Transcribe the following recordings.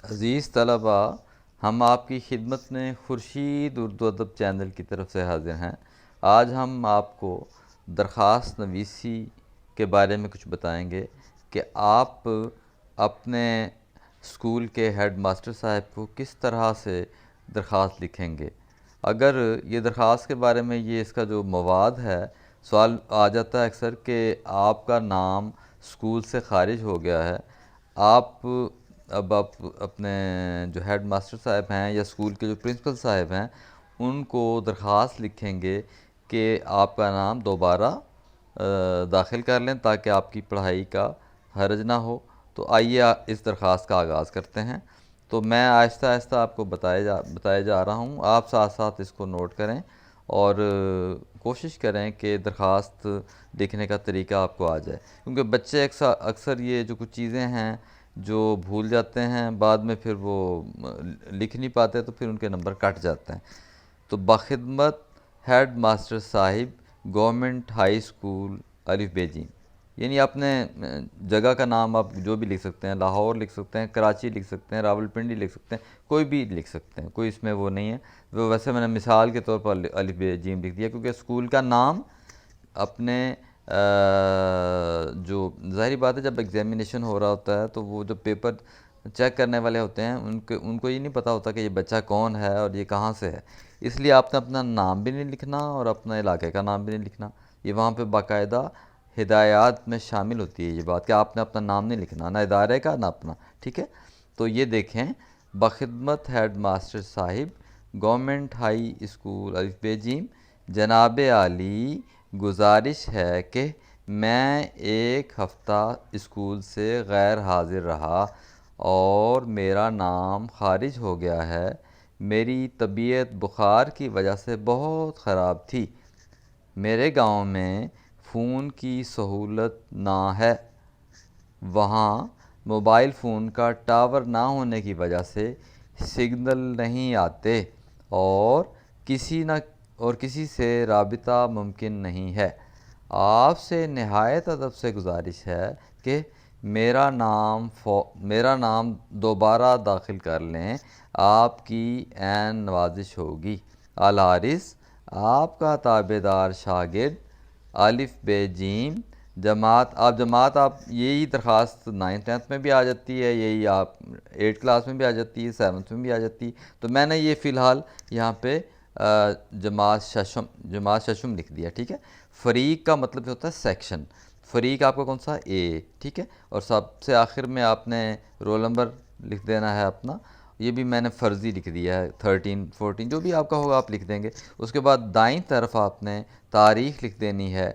عزیز طلباء، ہم آپ کی خدمت میں خورشید اردو ادب چینل کی طرف سے حاضر ہیں۔ آج ہم آپ کو درخواست نویسی کے بارے میں کچھ بتائیں گے کہ آپ اپنے اسکول کے ہیڈ ماسٹر صاحب کو کس طرح سے درخواست لکھیں گے۔ اگر یہ درخواست کے بارے میں اس کا جو مواد ہے، سوال آ جاتا ہے اکثر کہ آپ کا نام اسکول سے خارج ہو گیا ہے، آپ اپنے جو ہیڈ ماسٹر صاحب ہیں یا اسکول کے جو پرنسپل صاحب ہیں ان کو درخواست لکھیں گے کہ آپ کا نام دوبارہ داخل کر لیں تاکہ آپ کی پڑھائی کا حرج نہ ہو۔ تو آئیے اس درخواست کا آغاز کرتے ہیں۔ تو میں آہستہ آہستہ آپ کو بتایا جا رہا ہوں، آپ ساتھ ساتھ اس کو نوٹ کریں اور کوشش کریں کہ درخواست لکھنے کا طریقہ آپ کو آ جائے، کیونکہ بچے اکثر یہ جو کچھ چیزیں ہیں جو بھول جاتے ہیں، بعد میں پھر وہ لکھ نہیں پاتے تو پھر ان کے نمبر کٹ جاتے ہیں۔ تو بخدمت ہیڈ ماسٹر صاحب گورنمنٹ ہائی اسکول الف بے ج، یعنی اپنے جگہ کا نام آپ جو بھی لکھ سکتے ہیں، لاہور لکھ سکتے ہیں، کراچی لکھ سکتے ہیں، راول پنڈی لکھ سکتے ہیں، کوئی بھی لکھ سکتے ہیں، کوئی اس میں وہ نہیں ہے۔ ویسے میں نے مثال کے طور پر الف بے ج لکھ دیا، کیونکہ اسکول کا نام اپنے جو ظاہری بات ہے جب ایگزامینیشن ہو رہا ہوتا ہے تو وہ جو پیپر چیک کرنے والے ہوتے ہیں ان کو یہ نہیں پتہ ہوتا کہ یہ بچہ کون ہے اور یہ کہاں سے ہے، اس لیے آپ نے اپنا نام بھی نہیں لکھنا اور اپنا علاقے کا نام بھی نہیں لکھنا۔ یہ وہاں پہ باقاعدہ ہدایات میں شامل ہوتی ہے یہ بات کہ آپ نے اپنا نام نہیں لکھنا، نہ ادارے کا نہ اپنا، ٹھیک ہے۔ تو یہ دیکھیں، بخدمت ہیڈ ماسٹر صاحب گورنمنٹ ہائی اسکول الف بے ج، جناب عالی گزارش ہے کہ میں ایک ہفتہ اسکول سے غیر حاضر رہا اور میرا نام خارج ہو گیا ہے۔ میری طبیعت بخار کی وجہ سے بہت خراب تھی۔ میرے گاؤں میں فون کی سہولت نہ ہے، وہاں موبائل فون کا ٹاور نہ ہونے کی وجہ سے سگنل نہیں آتے اور کسی سے رابطہ ممکن نہیں ہے۔ آپ سے نہایت ادب سے گزارش ہے کہ میرا نام دوبارہ داخل کر لیں، آپ کی عین نوازش ہوگی۔ الحارث، آپ کا تابع دار شاگرد الف بے ج جماعت۔ یہی درخواست 9th میں بھی آ جاتی ہے، یہی آپ 8th کلاس میں بھی آ جاتی ہے، 7th میں بھی آ جاتی ہے۔ تو میں نے یہ فی الحال یہاں پہ جماعت ششم لکھ دیا، ٹھیک ہے۔ فریق کا مطلب ہوتا ہے سیکشن، فریق آپ کا کون سا؟ اے، ٹھیک ہے۔ اور سب سے آخر میں آپ نے رول نمبر لکھ دینا ہے اپنا، یہ بھی میں نے فرضی لکھ دیا ہے، 13 14 جو بھی آپ کا ہوگا آپ لکھ دیں گے۔ اس کے بعد دائیں طرف آپ نے تاریخ لکھ دینی ہے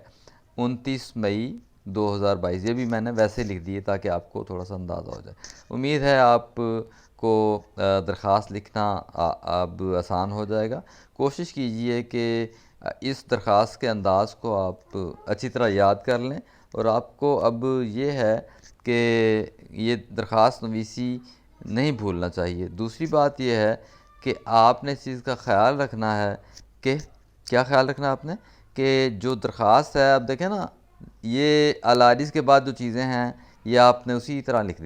29 مئی 2022، یہ بھی میں نے ویسے لکھ دی ہے تاکہ آپ کو تھوڑا سا اندازہ ہو جائے۔ امید ہے آپ کو درخواست لکھنا اب آسان ہو جائے گا۔ کوشش کیجئے کہ اس درخواست کے انداز کو آپ اچھی طرح یاد کر لیں، اور آپ کو اب یہ ہے کہ یہ درخواست نویسی نہیں بھولنا چاہیے۔ دوسری بات یہ ہے کہ آپ نے اس چیز کا خیال رکھنا ہے کہ کیا خیال رکھنا ہے آپ نے کہ جو درخواست ہے، اب دیکھیں نا، یہ الحارث کے بعد جو چیزیں ہیں یہ آپ نے اسی طرح لکھ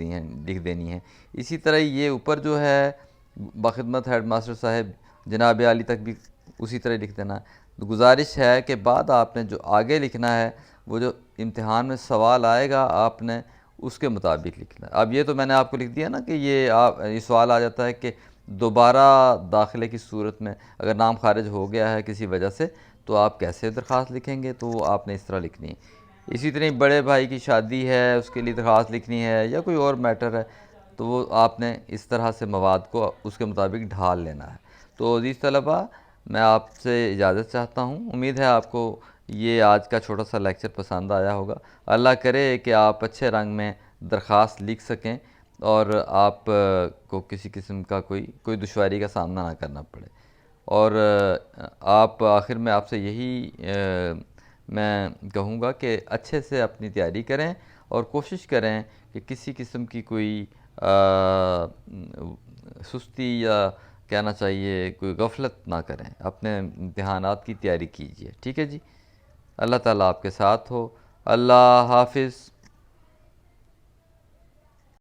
دینی ہیں۔ اسی طرح یہ اوپر جو ہے بخدمت ہیڈ ماسٹر صاحب جناب عالی تک بھی اسی طرح لکھ دینا ہے۔ گزارش ہے کہ بعد آپ نے جو آگے لکھنا ہے، وہ جو امتحان میں سوال آئے گا آپ نے اس کے مطابق لکھنا ہے۔ اب یہ تو میں نے آپ کو لکھ دیا نا کہ یہ سوال آ جاتا ہے کہ دوبارہ داخلے کی صورت میں اگر نام خارج ہو گیا ہے کسی وجہ سے تو آپ کیسے درخواست لکھیں گے، تو آپ نے اس طرح لکھنی ہے۔ اسی طرح بڑے بھائی کی شادی ہے، اس کے لیے درخواست لکھنی ہے، یا کوئی اور میٹر ہے تو وہ آپ نے اس طرح سے مواد کو اس کے مطابق ڈھال لینا ہے۔ تو عزیز طلباء، میں آپ سے اجازت چاہتا ہوں۔ امید ہے آپ کو یہ آج کا چھوٹا سا لیکچر پسند آیا ہوگا۔ اللہ کرے کہ آپ اچھے رنگ میں درخواست لکھ سکیں اور آپ کو کسی قسم کا کوئی دشواری کا سامنا نہ کرنا پڑے۔ اور آخر میں آپ سے یہی میں کہوں گا کہ اچھے سے اپنی تیاری کریں اور کوشش کریں کہ کسی قسم کی کوئی سستی یا کہنا چاہیے کوئی غفلت نہ کریں، اپنے امتحانات کی تیاری کیجیے، ٹھیک ہے جی۔ اللہ تعالیٰ آپ کے ساتھ ہو۔ اللہ حافظ۔